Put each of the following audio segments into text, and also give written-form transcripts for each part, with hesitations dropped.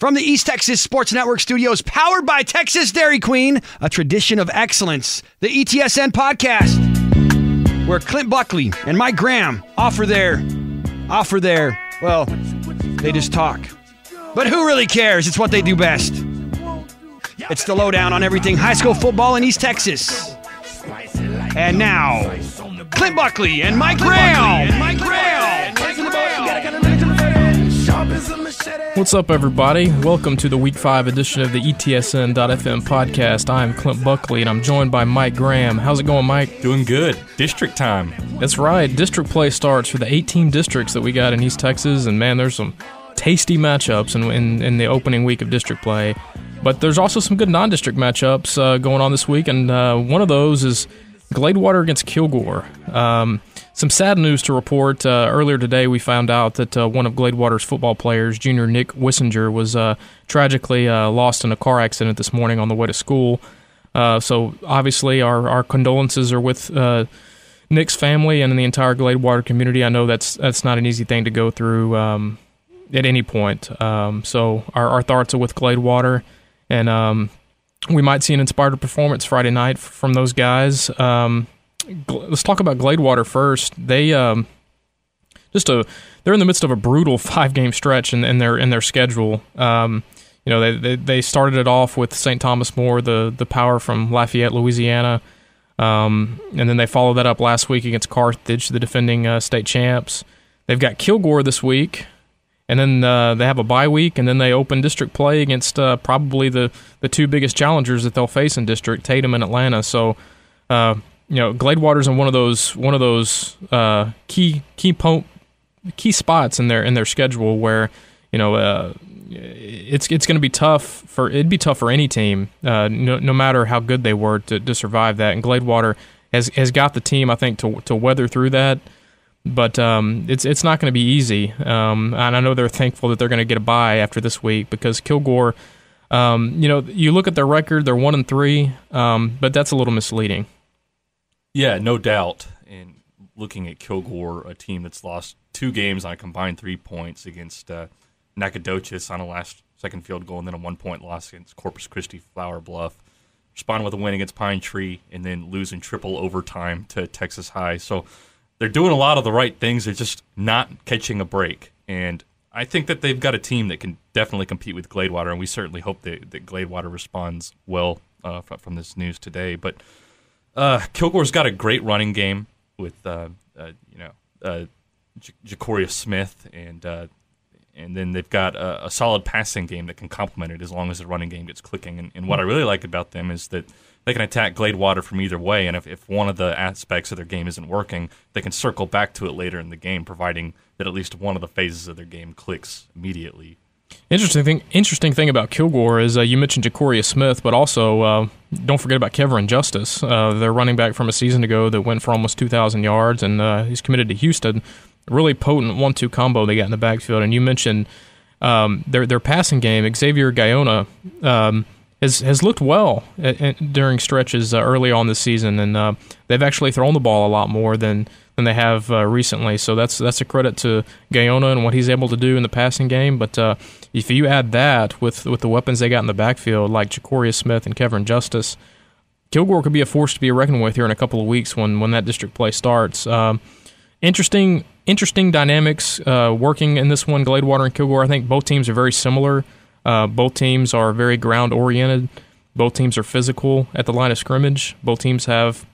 From the East Texas Sports Network studios, powered by Texas Dairy Queen, a tradition of excellence, the ETSN podcast, where Clint Buckley and Mike Graham offer their, well, they just talk. But who really cares? It's what they do best. It's the lowdown on everything high school football in East Texas. And now, Clint Buckley and Mike Graham. What's up, everybody? Welcome to the Week 5 edition of the ETSN.fm podcast. I'm Clint Buckley, and I'm joined by Mike Graham. How's it going, Mike? Doing good. District time. That's right. District play starts for the 8-team districts that we got in East Texas, and man, there's some tasty matchups in the opening week of district play. But there's also some good non-district matchups going on this week, and one of those is Gladewater against Kilgore. Some sad news to report. Earlier today, we found out that one of Gladewater's football players, junior Nick Wissinger, was tragically lost in a car accident this morning on the way to school. So obviously, our condolences are with Nick's family and the entire Gladewater community. I know that's not an easy thing to go through at any point. So our thoughts are with Gladewater, and we might see an inspired performance Friday night from those guys. Let's talk about Gladewater first. They're in the midst of a brutal 5-game stretch in their schedule. They started it off with St. Thomas More, the power from Lafayette, Louisiana, and then they followed that up last week against Carthage, the defending state champs. They've got Kilgore this week, and then they have a bye week, and then they open district play against probably the two biggest challengers that they'll face in district, Tatum and Atlanta. So, Gladewater's in one of those key spots in their schedule where it's going to be tough it'd be tough for any team, no matter how good they were to survive that. And Gladewater has got the team, I think, to weather through that. But it's not going to be easy, and I know they're thankful that they're going to get a bye after this week because Kilgore, you look at their record, they're 1-3, but that's a little misleading. Yeah, no doubt. And looking at Kilgore, a team that's lost 2 games on a combined 3 points against Nacogdoches on a last-second field goal, and then a 1-point loss against Corpus Christi Flower Bluff. Responding with a win against Pine Tree, and then losing triple overtime to Texas High. So they're doing a lot of the right things. They're just not catching a break. And I think that they've got a team that can definitely compete with Gladewater, and we certainly hope that Gladewater responds well from this news today. But Kilgore's got a great running game with Jacoria Smith, and then they've got a solid passing game that can complement it as long as the running game gets clicking. And what I really like about them is that they can attack Gladewater from either way, and if one of the aspects of their game isn't working, they can circle back to it later in the game, providing that at least one of the phases of their game clicks immediately. Interesting thing about Kilgore is you mentioned Jacoria Smith, but also don't forget about Kevin Justice, their running back from a season ago that went for almost 2,000 yards, and he's committed to Houston. Really potent 1-2 combo they got in the backfield. And you mentioned their passing game. Xavier Guyona has looked well during stretches early on this season, and they've actually thrown the ball a lot more than they have recently. So that's a credit to Guyona and what he's able to do in the passing game. But if you add that with the weapons they got in the backfield, like Jacoria Smith and Kevin Justice, Kilgore could be a force to be reckoned with here in a couple of weeks when that district play starts. Interesting dynamics working in this one, Gladewater and Kilgore. I think both teams are very similar. Both teams are very ground-oriented. Both teams are physical at the line of scrimmage. Both teams have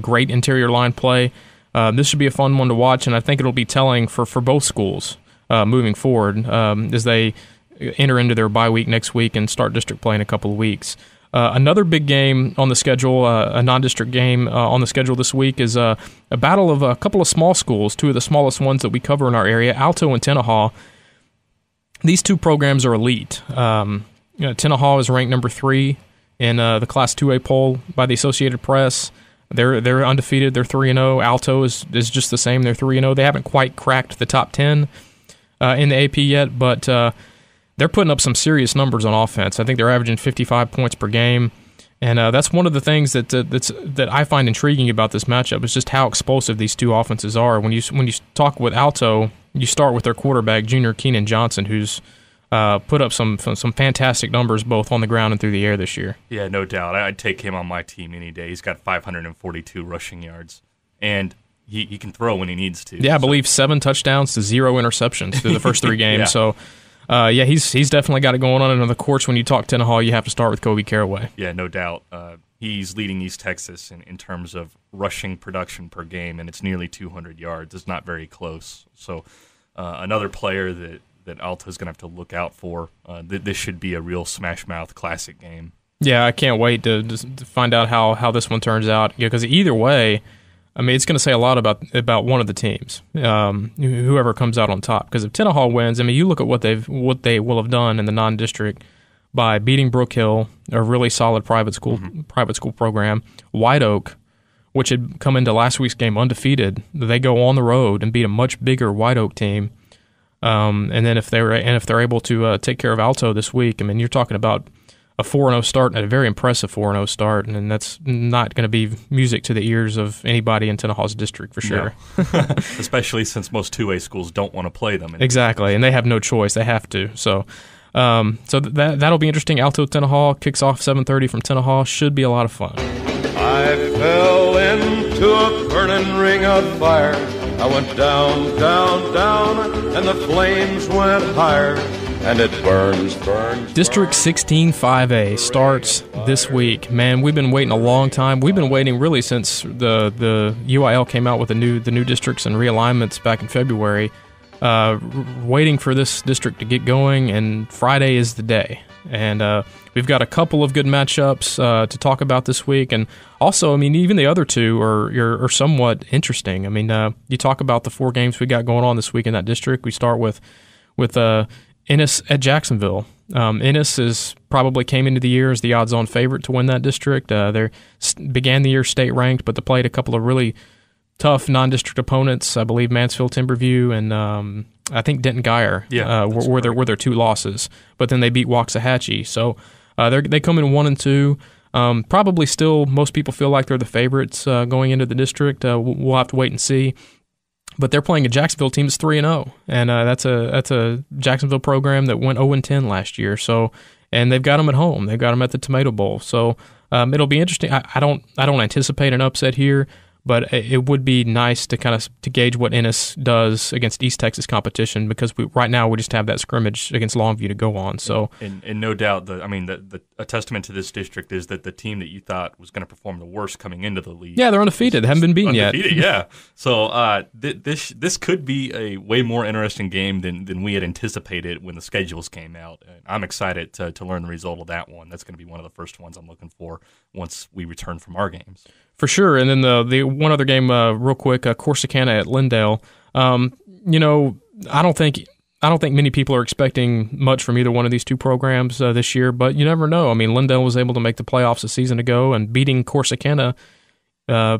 great interior line play. This should be a fun one to watch, and I think it'll be telling for both schools moving forward as they enter into their bye week next week and start district play in a couple of weeks. Another big game on the schedule, a non-district game on the schedule this week, is a battle of a couple of small schools, two of the smallest ones that we cover in our area, Alto and Tenaha. These two programs are elite. Tenaha is ranked number 3 in the Class 2A poll by the Associated Press. They're undefeated. They're 3-0. Alto is just the same. They're 3-0. They haven't quite cracked the top 10 in the AP yet, but they're putting up some serious numbers on offense. I think they're averaging 55 points per game, and that's one of the things that I find intriguing about this matchup is just how explosive these two offenses are. When you talk with Alto, you start with their quarterback, junior Keenan Johnson, who's put up some fantastic numbers both on the ground and through the air this year. Yeah, no doubt. I'd take him on my team any day. He's got 542 rushing yards, and he can throw when he needs to. Yeah, I believe 7 touchdowns to 0 interceptions through the first 3 games. Yeah. So, he's definitely got it going on. And of course, when you talk Tenaha, you have to start with Kobe Caraway. Yeah, no doubt. He's leading East Texas in terms of rushing production per game, and it's nearly 200 yards. It's not very close. So another player that Alto's going to have to look out for. This should be a real smash-mouth classic game. Yeah, I can't wait to find out how this one turns out. Because either way, I mean, it's going to say a lot about one of the teams, whoever comes out on top. Because if Tenaha wins, I mean, you look at what they will have done in the non-district by beating Brook Hill, a really solid private school program. White Oak, which had come into last week's game undefeated, they go on the road and beat a much bigger White Oak team. And then if they're able to take care of Alto this week, I mean, you're talking about a 4-0 start and a very impressive 4-0 start, and that's not going to be music to the ears of anybody in Tenaha's district for sure. No. Especially since most 2A schools don't want to play them. Exactly, and they have no choice; they have to. So that'll be interesting. Alto Tenaha kicks off 7:30 from Tenaha. Should be a lot of fun. I fell into a burning ring of fire. I went down, down, down, and the flames went higher. And it burns. District 16-5A starts this week. Man, we've been waiting a long time. We've been waiting really since the UIL came out with the new districts and realignments back in February, waiting for this district to get going, and Friday is the day. And we've got a couple of good matchups to talk about this week. And also, I mean, even the other two are somewhat interesting. I mean, you talk about the 4 games we got going on this week in that district. We start with Ennis at Jacksonville. Ennis probably came into the year as the odds-on favorite to win that district. They began the year state-ranked, but they played a couple of really tough non-district opponents. I believe Mansfield Timberview and I think Denton Geyer were their 2 losses. But then they beat Waxahachie. So they come in 1-2. Probably still, most people feel like they're the favorites going into the district. We'll have to wait and see. But they're playing a Jacksonville team that's 3-0, and that's a Jacksonville program that went 0-10 last year. So, and they've got them at home. They've got them at the Tomato Bowl. So it'll be interesting. I don't anticipate an upset here, but it would be nice to to gauge what Ennis does against East Texas competition, because right now we just have that scrimmage against Longview to go on. So and no doubt, a testament to this district is that the team that you thought was going to perform the worst coming into the league, they're undefeated. They haven't been beaten yet. Yeah. So this could be a way more interesting game than we had anticipated when the schedules came out. And I'm excited to learn the result of that one. That's going to be one of the first ones I'm looking for once we return from our games. For sure. And then the one other game, real quick, Corsicana at Lindale. I don't think many people are expecting much from either one of these 2 programs this year, but you never know. I mean, Lindale was able to make the playoffs a season ago, and beating Corsicana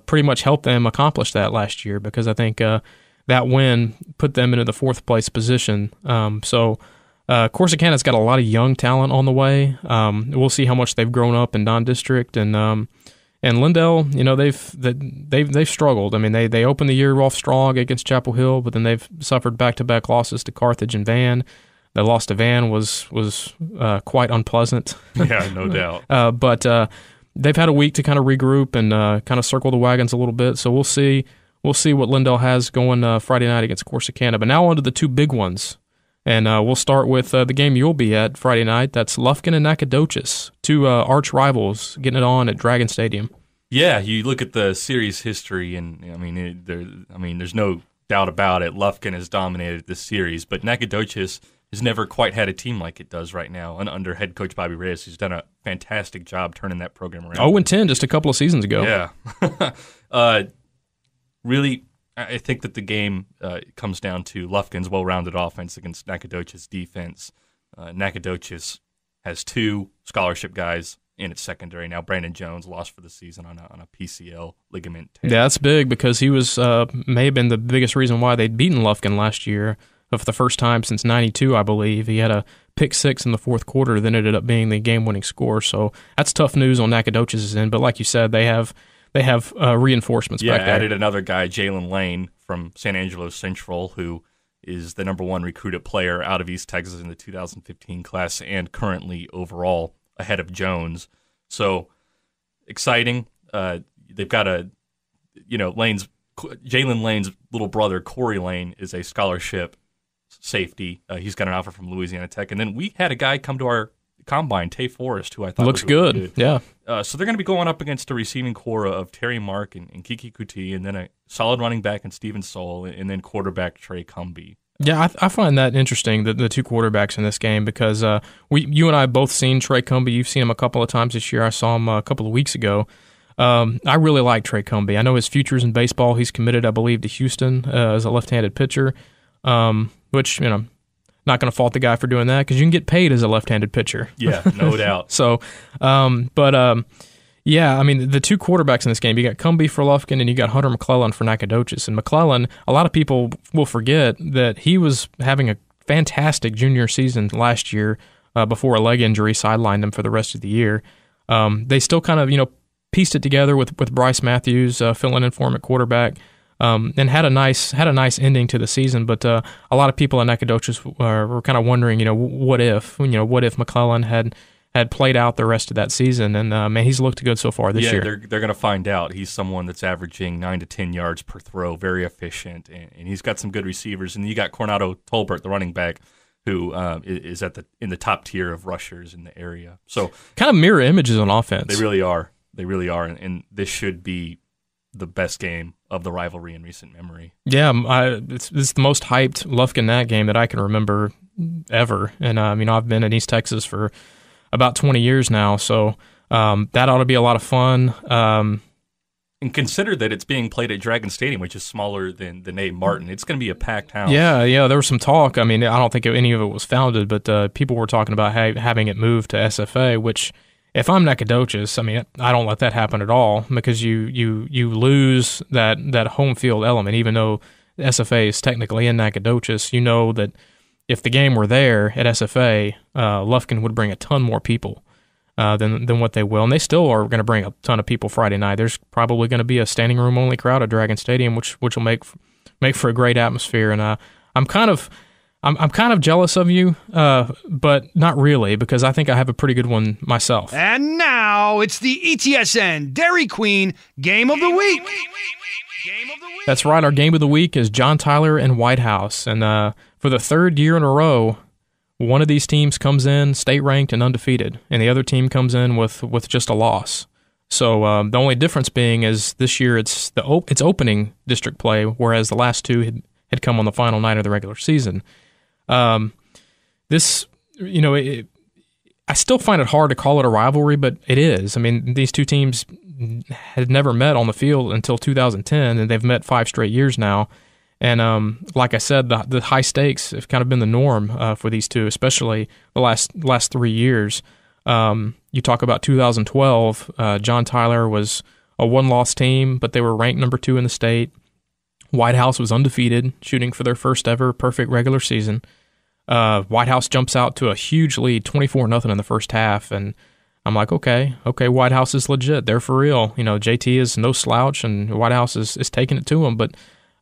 pretty much helped them accomplish that last year, because I think that win put them into the 4th place position. So Corsicana's got a lot of young talent on the way. We'll see how much they've grown up in non-district, and Lindale, they've struggled. I mean, they opened the year off strong against Chapel Hill, but then they've suffered back-to-back losses to Carthage and Van. The loss to Van was quite unpleasant. Yeah, no doubt. But they've had a week to kind of regroup and kind of circle the wagons a little bit. So we'll see what Lindale has going Friday night against Corsicana. But now on to the 2 big ones. And we'll start with the game you'll be at Friday night. That's Lufkin and Nacogdoches, 2 arch rivals getting it on at Dragon Stadium. Yeah, you look at the series history, and there's no doubt about it. Lufkin has dominated this series, but Nacogdoches has never quite had a team like it does right now, and under head coach Bobby Reyes, who's done a fantastic job turning that program around. 0-10 just a couple of seasons ago. Yeah, really. I think that the game comes down to Lufkin's well-rounded offense against Nacogdoches' defense. Nacogdoches has 2 scholarship guys in its secondary. Now Brandon Jones lost for the season on a PCL ligament tear. Yeah, that's big, because he was may have been the biggest reason why they'd beaten Lufkin last year for the first time since '92, I believe. He had a pick 6 in the 4th quarter, then ended up being the game-winning score. So that's tough news on Nacogdoches' end. But like you said, they have reinforcements back there. Yeah, added another guy, Jalen Lane from San Angelo Central, who is the number 1 recruited player out of East Texas in the 2015 class and currently overall ahead of Jones. So exciting. They've got Jalen Lane's little brother, Corey Lane, is a scholarship safety. He's got an offer from Louisiana Tech. And then we had a guy come to our combine, Tay Forrest, who I thought looks was really good. Yeah. So they're going to be going up against a receiving core of Terry Mark and Kiki Kuti, and then a solid running back in Steven Soul, and then quarterback Trey Cumbie. Yeah, I find that interesting, the 2 quarterbacks in this game, because you and I both seen Trey Cumbie. You've seen him a couple of times this year. I saw him a couple of weeks ago. I really like Trey Cumbie. I know his future's in baseball. He's committed, I believe, to Houston as a left-handed pitcher, which, not going to fault the guy for doing that because you can get paid as a left-handed pitcher. Yeah, no doubt. So, yeah, I mean, the 2 quarterbacks in this game, you got Cumbie for Lufkin and you got Hunter McClellan for Nacogdoches. And McClellan, a lot of people will forget that he was having a fantastic junior season last year before a leg injury sidelined him for the rest of the year. They still kind of, pieced it together with Bryce Matthews filling in for him at quarterback. And had a nice ending to the season, but a lot of people in Nacogdoches were kind of wondering, what if McClellan had played out the rest of that season? And man, he's looked good so far this year. Yeah, they're going to find out. He's someone that's averaging 9 to 10 yards per throw, very efficient, and he's got some good receivers. And you got Coronado Tolbert, the running back, who is in the top tier of rushers in the area. So kind of mirror images on offense. They really are. And this should be the best game of the rivalry in recent memory. Yeah, it's the most hyped Lufkin-Nat game that I can remember ever. And, I've been in East Texas for about 20 years now, so that ought to be a lot of fun. And consider that it's being played at Dragon Stadium, which is smaller than Nate Martin. It's going to be a packed house. Yeah, there was some talk. I mean, I don't think any of it was founded, but people were talking about having it moved to SFA, which... If I'm Nacogdoches, I don't let that happen at all because you lose that home field element. Even though SFA is technically in Nacogdoches, you know that if the game were there at SFA, Lufkin would bring a ton more people than what they will, and they still are going to bring a ton of people Friday night. There's probably going to be a standing room only crowd at Dragon Stadium, which will make for a great atmosphere. And I'm kind of jealous of you, but not really, because I think I have a pretty good one myself. And now it's the ETSN Dairy Queen Game of the Week. That's right. Our Game of the Week is John Tyler and White House. And for the 3rd year in a row, one of these teams comes in state-ranked and undefeated, and the other team comes in with just a loss. So the only difference being is this year it's opening district play, whereas the last 2 had come on the final night of the regular season. I still find it hard to call it a rivalry, but it is. I mean, these 2 teams had never met on the field until 2010, and they've met 5 straight years now. And like I said, the high stakes have kind of been the norm for these 2, especially the last 3 years. You talk about 2012, John Tyler was a 1-loss team, but they were ranked number 2 in the state. White House was undefeated, shooting for their first ever perfect regular season. White House jumps out to a huge lead, 24-0 in the first half, and I'm like, okay, White House is legit. They're for real. JT is no slouch, and White House is taking it to them, but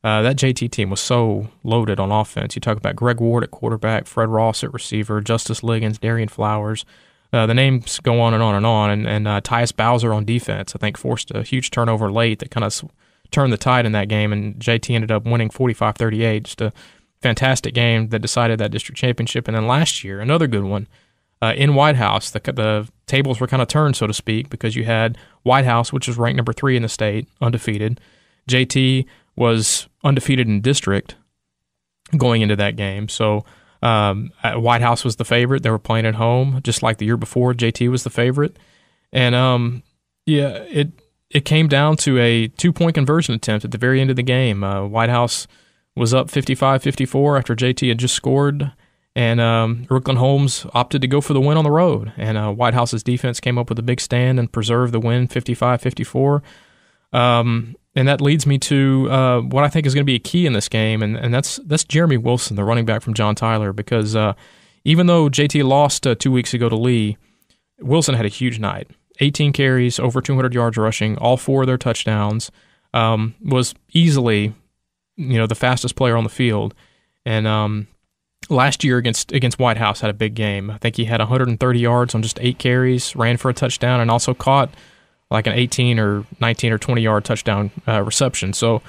that JT team was so loaded on offense. You talk about Greg Ward at quarterback, Fred Ross at receiver, Justice Liggins, Darian Flowers. The names go on and on and on, and Tyus Bowser on defense, I think, forced a huge turnover late that kind of turned the tide in that game, and JT ended up winning 45-38. Just a fantastic game that decided that district championship. And then last year, another good one in White House. The tables were kind of turned, so to speak, because you had White House, which is ranked number 3 in the state, undefeated. JT was undefeated in district going into that game. So White House was the favorite. They were playing at home, just like the year before. JT was the favorite. And it came down to a 2-point conversion attempt at the very end of the game. White House was up 55-54 after JT had just scored, and Brooklyn Holmes opted to go for the win on the road. And White House's defense came up with a big stand and preserved the win 55-54. And that leads me to what I think is going to be a key in this game, and that's Jeremy Wilson, the running back from John Tyler, because even though JT lost 2 weeks ago to Lee, Wilson had a huge night. 18 carries, over 200 yards rushing, all 4 of their touchdowns, was easily, the fastest player on the field. And last year against White House had a big game. I think he had 130 yards on just 8 carries, ran for a touchdown, and also caught like an 18 or 19 or 20-yard touchdown reception. So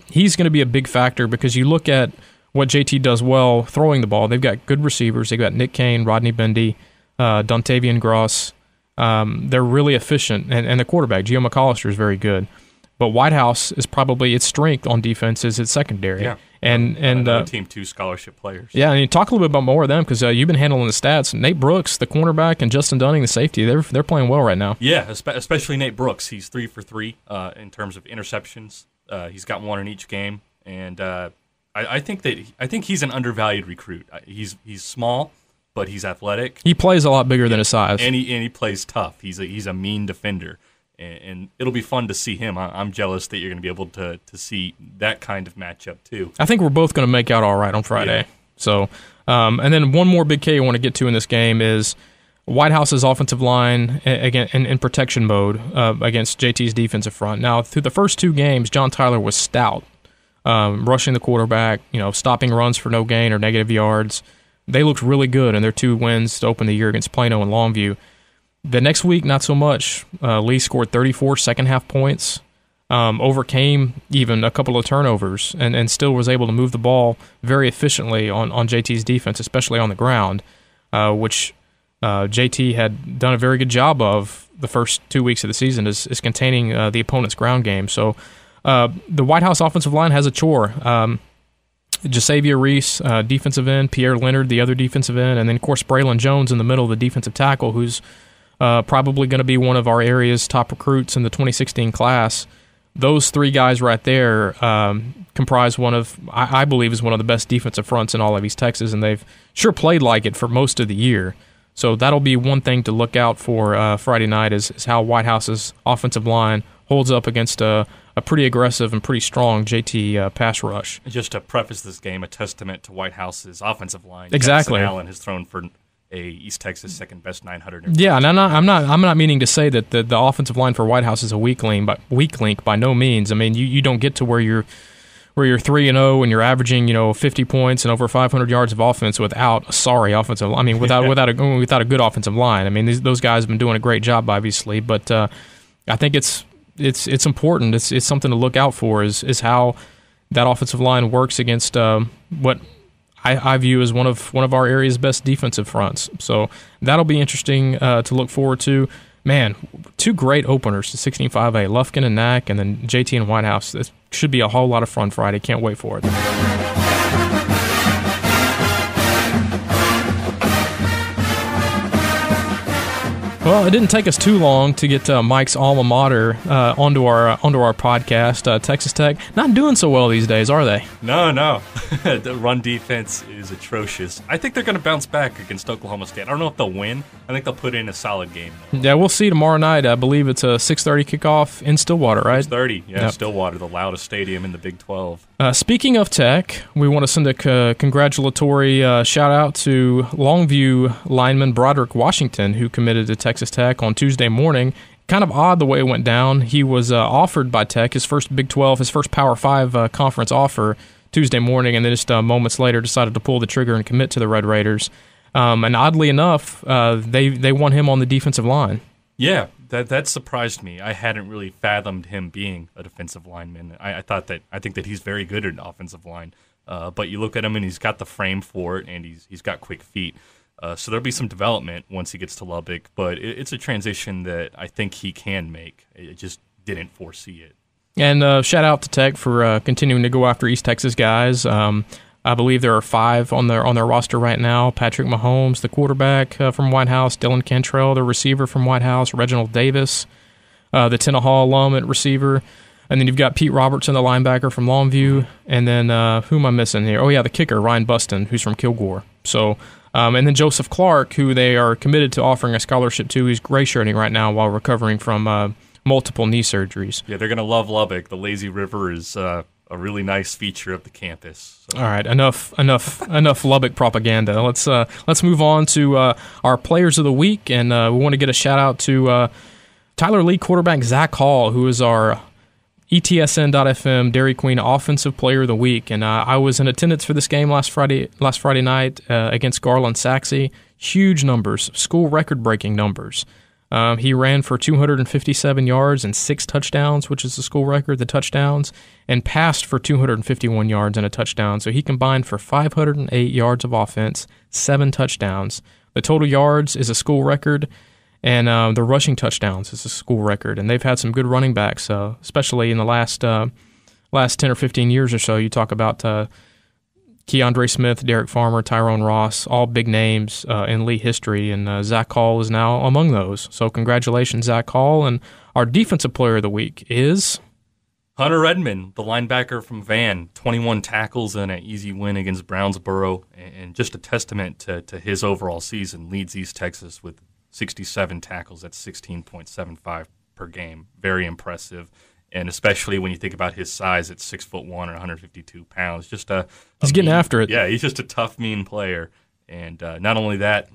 he's going to be a big factor because you look at what JT does well throwing the ball. They've got good receivers. They've got Nick Kane, Rodney Bendy, Dontavian Gross. They're really efficient, and the quarterback, Gio McAllister, is very good. But White House is probably its strength on defense is its secondary. Yeah. And Team 2 scholarship players. Yeah, and you talk a little bit about more of them because you've been handling the stats. Nate Brooks, the cornerback, and Justin Dunning, the safety, they're playing well right now. Yeah, especially Nate Brooks. He's 3 for 3 in terms of interceptions. He's got 1 in each game, and I think he's an undervalued recruit. He's small, but he's athletic. He plays a lot bigger than his size, and he plays tough. He's a mean defender. And it'll be fun to see him. I'm jealous that you're going to be able to see that kind of matchup too. I think we're both going to make out all right on Friday. Yeah. So, and then one more big K I want to get to in this game is White House's offensive line again in protection mode against JT's defensive front. Now, through the first 2 games, John Tyler was stout, rushing the quarterback, stopping runs for no gain or negative yards. They looked really good in their 2 wins to open the year against Plano and Longview. The next week, not so much. Lee scored 34 second-half points, overcame even a couple of turnovers, and still was able to move the ball very efficiently on JT's defense, especially on the ground, which JT had done a very good job of the first 2 weeks of the season, is containing the opponent's ground game. So the White House offensive line has a chore. Jasavier Reese, defensive end, Pierre Leonard, the other defensive end, and then, of course, Braylon Jones in the middle of the defensive tackle, who's probably going to be one of our area's top recruits in the 2016 class. Those 3 guys right there comprise one of, I believe, is one of the best defensive fronts in all of East Texas, and they've sure played like it for most of the year. So that'll be one thing to look out for Friday night is how White House's offensive line holds up against a pretty aggressive and pretty strong JT pass rush. Just to preface this game, a testament to White House's offensive line. Exactly. Jackson Allen has thrown for a East Texas second best 900. Yeah, and I'm not meaning to say that the offensive line for White House is a weak link by no means. I mean, you don't get to where you're 3-0 and you're averaging 50 points and over 500 yards of offense without a sorry offensive. I mean, without a good offensive line. I mean, those guys have been doing a great job, obviously, but I think it's important. It's something to look out for. Is how that offensive line works against what I view as one of our area's best defensive fronts. So that'll be interesting to look forward to. Man, 2 great openers to 16-5A, Lufkin and Knack, and then JT and White House. This should be a whole lot of fun Friday. Can't wait for it. Well, it didn't take us too long to get Mike's alma mater onto our podcast. Texas Tech not doing so well these days, are they? No. The run defense is atrocious. I think they're going to bounce back against Oklahoma State. I don't know if they'll win. I think they'll put in a solid game, though. Yeah, we'll see tomorrow night. I believe it's a 6:30 kickoff in Stillwater, right? 6:30, yeah, yep. Stillwater, the loudest stadium in the Big 12. Speaking of Tech, we want to send a congratulatory shout-out to Longview lineman Broderick Washington, who committed to Texas Tech on Tuesday morning. Kind of odd the way it went down. He was offered by Tech his first Big 12, his first Power 5 conference offer Tuesday morning, and then just moments later decided to pull the trigger and commit to the Red Raiders. And oddly enough, they won him on the defensive line. Yeah, that surprised me. I hadn't really fathomed him being a defensive lineman. I think that he's very good at an offensive line. But you look at him and he's got the frame for it, and he's got quick feet. So there'll be some development once he gets to Lubbock, but it's a transition that I think he can make. It just didn't foresee it. And shout out to Tech for continuing to go after East Texas guys. I believe there are 5 on their roster right now. Patrick Mahomes, the quarterback from White House, Dylan Cantrell, the receiver from White House, Reginald Davis, the Tennahaw alum at receiver. And then you've got Pete Robertson, the linebacker from Longview. And then who am I missing here? Oh, yeah, the kicker, Ryan Buston, who's from Kilgore. So, and then Joseph Clark, who they are committed to offering a scholarship to. He's gray shirting right now while recovering from multiple knee surgeries. Yeah, they're going to love Lubbock. The lazy river is a really nice feature of the campus. So. All right, enough Lubbock propaganda. Let's move on to our players of the week, and we want to get a shout out to Tyler Lee quarterback Zach Hall, who is our ETSN.fm Dairy Queen Offensive Player of the Week, and I was in attendance for this game last Friday night against Garland Saxe. Huge numbers, school record-breaking numbers. He ran for 257 yards and 6 touchdowns, which is the school record, the touchdowns, and passed for 251 yards and a touchdown. So he combined for 508 yards of offense, 7 touchdowns. The total yards is a school record, and the rushing touchdowns is a school record. And they've had some good running backs, especially in the last 10 or 15 years or so. You talk about Keandre Smith, Derek Farmer, Tyrone Ross, all big names in Lee history, and Zach Hall is now among those. So congratulations, Zach Hall. And our Defensive Player of the Week is Hunter Redmond, the linebacker from Van, 21 tackles and an easy win against Brownsboro, and just a testament to his overall season. Leads East Texas with 67 tackles. That's 16.75 per game. Very impressive. And especially when you think about his size at 6'1" and 152 pounds, he's getting after it. Yeah, he's just a tough, mean player. And not only that,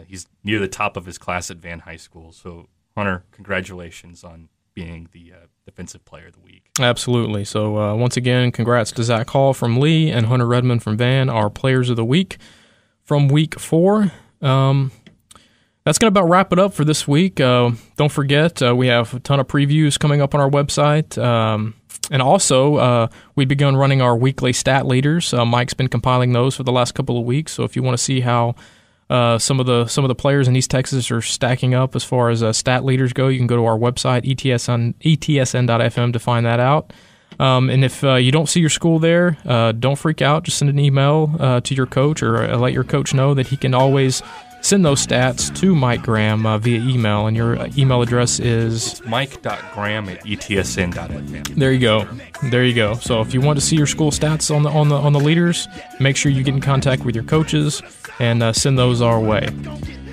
he's near the top of his class at Van High School. So, Hunter, congratulations on being the Defensive Player of the Week. Absolutely. So, once again, congrats to Zach Hall from Lee and Hunter Redmond from Van, our Players of the Week from Week 4. That's going to about wrap it up for this week. Don't forget, we have a ton of previews coming up on our website. And also, we've begun running our weekly stat leaders. Mike's been compiling those for the last couple of weeks. So if you want to see how some of the players in East Texas are stacking up as far as stat leaders go, you can go to our website, ETSN.fm, to find that out. And if you don't see your school there, don't freak out. Just send an email to your coach, or let your coach know that he can always send those stats to Mike Graham via email, and your email address is mike.graham@etsn.fm. There you go. So if you want to see your school stats on the leaders, make sure you get in contact with your coaches and send those our way.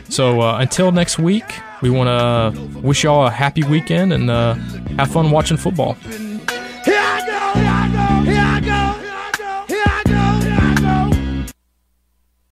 So until next week, we want to wish y'all a happy weekend and have fun watching football.